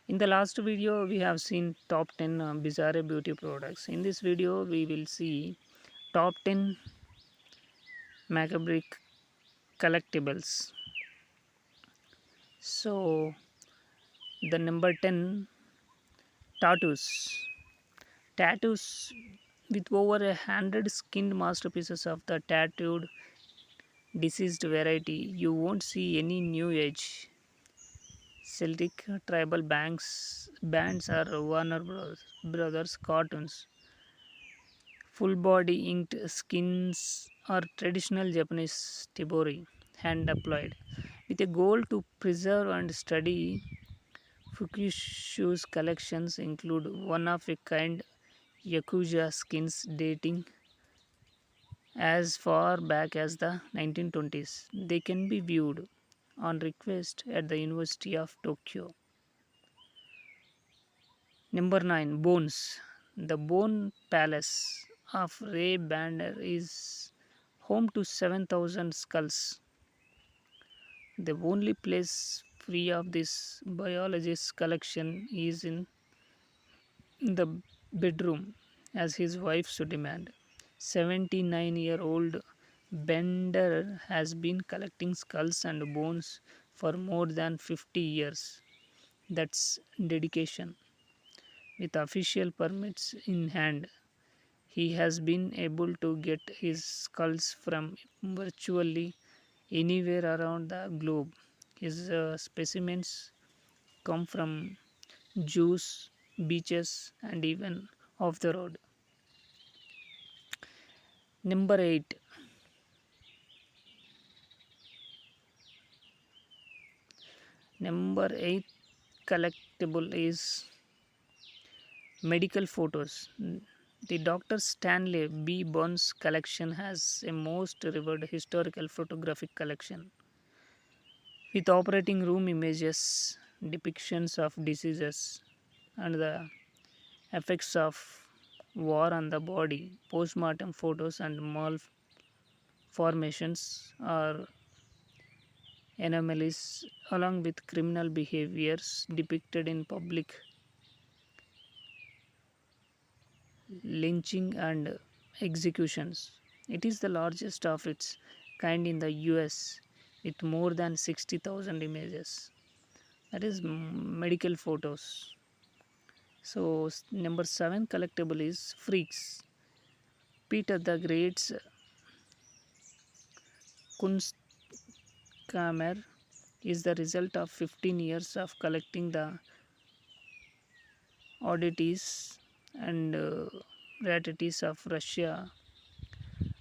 In the last video, we have seen top 10 bizarre beauty products. In this video, we will see top 10 Macabre Collectibles. So, the number 10 tattoos. Tattoos with over 100 skinned masterpieces of the tattooed deceased variety. You won't see any new age Celtic tribal bands or Warner Brothers cartoons. Full body inked skins or traditional Japanese tibori, hand applied. With a goal to preserve and study, Fukushu's collections include one of a kind Yakuza skins dating as far back as the 1920s. They can be viewed on request at the University of Tokyo. Number 9. Bones. The Bone Palace of Ray Bander is home to 7,000 skulls. The only place free of this biologist's collection is in the bedroom, as his wife should demand. 79-year-old Bender has been collecting skulls and bones for more than 50 years. That's dedication. With official permits in hand, he has been able to get his skulls from virtually anywhere around the globe. His specimens come from zoos, beaches, and even off the road. Number 8. Number 8 collectible is medical photos. The Dr. Stanley B. Burns collection has a most revered historical photographic collection with operating room images, depictions of diseases, and the effects of war on the body. Postmortem photos and malformations are anomalies along with criminal behaviors depicted in public lynching and executions. It is the largest of its kind in the US with more than 60,000 images. That is medical photos. So, number 7 collectible is Freaks. Peter the Great's Kunstkammer is the result of 15 years of collecting the oddities and rarities of Russia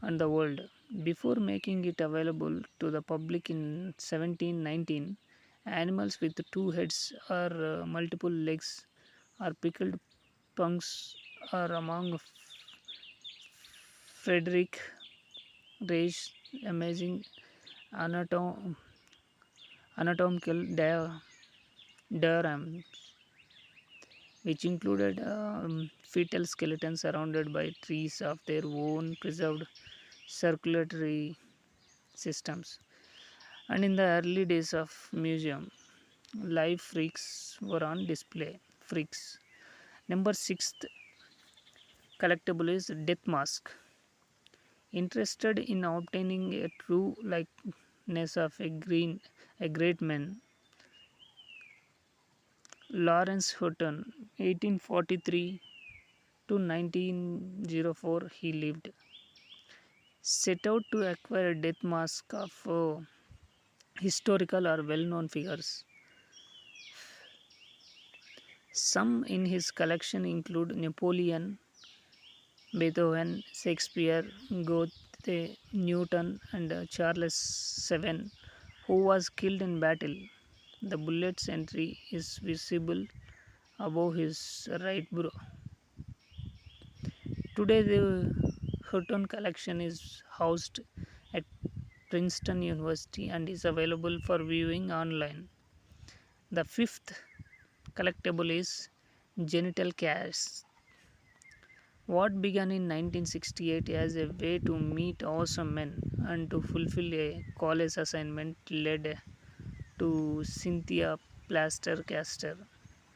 and the world. Before making it available to the public in 1719, animals with two heads or multiple legs or pickled punks are among Frederick Reich's amazing anatom- anatomical diagrams, which included fetal skeletons surrounded by trees of their own preserved circulatory systems. And in the early days of museum, live freaks were on display. Freaks. Number 6 collectible is Death Mask. Interested in obtaining a true likeness of a great man, Lawrence Hutton, 1843 to 1904, he lived, set out to acquire a death mask of historical or well-known figures. Some in his collection include Napoleon, Beethoven, Shakespeare, Goethe, Newton, and Charles VII, who was killed in battle. The bullet's entry is visible above his right brow. Today, the Hutton collection is housed at Princeton University and is available for viewing online. The fifth collectible is genital casts. What began in 1968 as a way to meet awesome men and to fulfill a college assignment led to Cynthia Plaster Caster,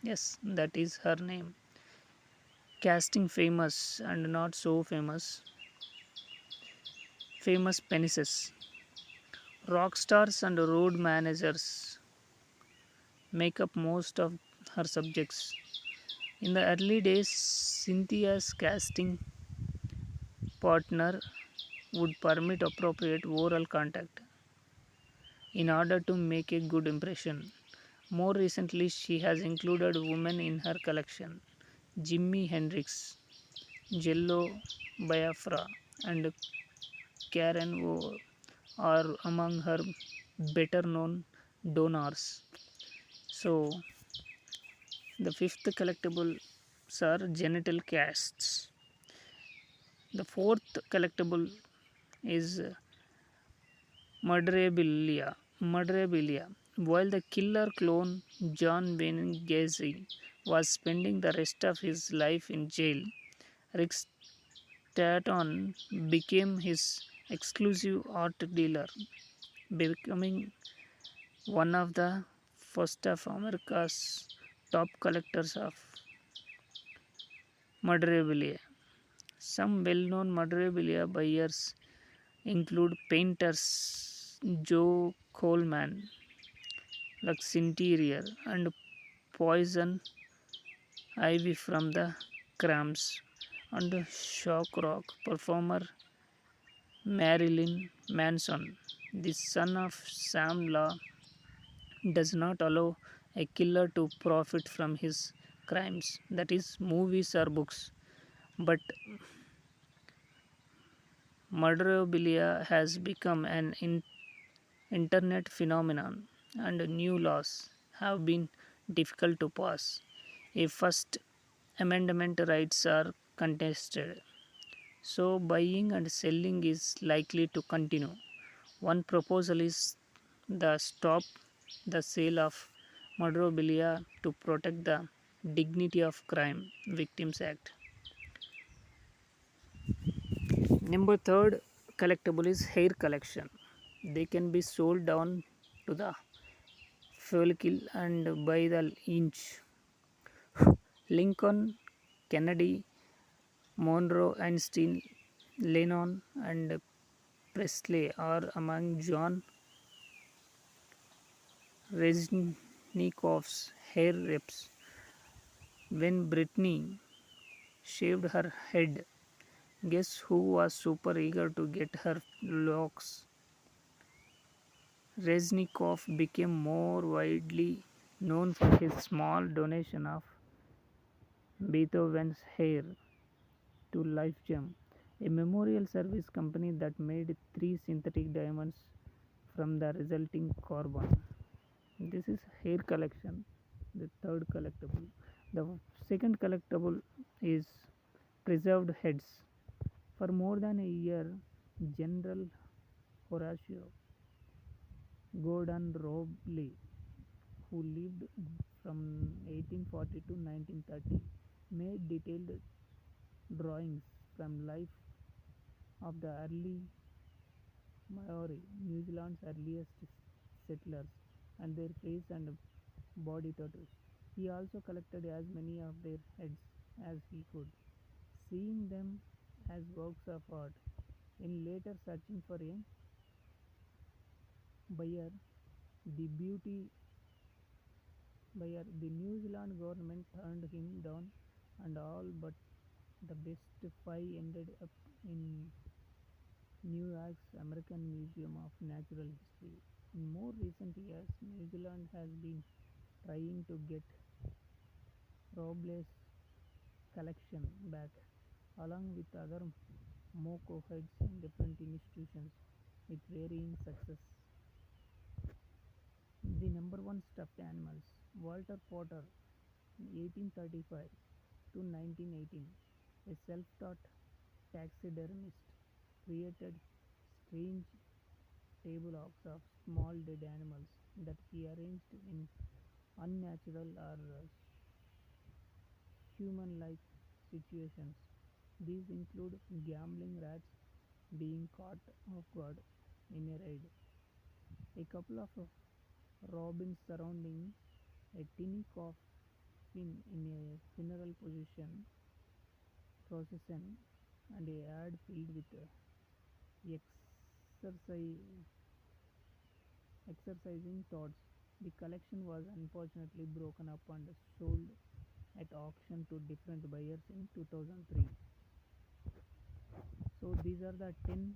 Yes, that is her name. Casting famous and not so famous penises. Rock stars and road managers make up most of her subjects. In the early days, Cynthia's casting partner would permit appropriate oral contact in order to make a good impression. More recently, she has included women in her collection. Jimi Hendrix, Jello Biafra, and Karen O are among her better known donors. So, the fifth collectible are genital casts. The fourth collectible is murderabilia. Murderabilia. While the killer clone John Wayne Gacy was spending the rest of his life in jail, Rick Stanton became his exclusive art dealer, becoming one of the first of America's top collectors of memorabilia. Some well-known memorabilia buyers include painters Joe Coleman, Lux Interior, and Poison Ivy from the Cramps, and shock rock performer Marilyn Manson, the son of Sam Law, does not allow a killer to profit from his crimes, that is, movies or books. But murderabilia has become an internet phenomenon, and new laws have been difficult to pass. A First Amendment rights are contested, so buying and selling is likely to continue. One proposal is the Stop the Sale of Memorabilia to Protect the Dignity of Crime Victims Act. Number third collectible is hair collection. They can be sold down to the follicle and by the inch. Lincoln, Kennedy, Monroe, Einstein, Lennon, and Presley are among John Reznikov's hair reps. When Britney shaved her head, guess who was super eager to get her locks? Reznikov became more widely known for his small donation of Beethoven's hair to Lifegem, a memorial service company that made three synthetic diamonds from the resulting carbon. This is hair collection, the third collectible. The second collectible is preserved heads. For more than a year, General Horatio Gordon Robley, who lived from 1840 to 1930, made detailed drawings from life of the early Maori, New Zealand's earliest settlers, and their face and body tattoos. He also collected as many of their heads as he could, seeing them as works of art. In later searching for a buyer, the beauty buyer, the New Zealand government turned him down, and all but the best five ended up in New York's American Museum of Natural History. In more recent years, New Zealand has been trying to get Robles' collection back, along with other Moko heads in different institutions, with varying success. The number one stuffed animals. Walter Potter, 1835 to 1918, a self-taught taxidermist, created strange tableaux of small dead animals that he arranged in unnatural or human-like situations. These include gambling rats being caught off guard in a raid, a couple of robins surrounding a tiny calf coffin in a funeral position procession and a yard filled with exercise, exercising thoughts. The collection was unfortunately broken up and sold at auction to different buyers in 2003. So these are the 10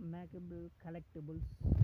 Macabre collectibles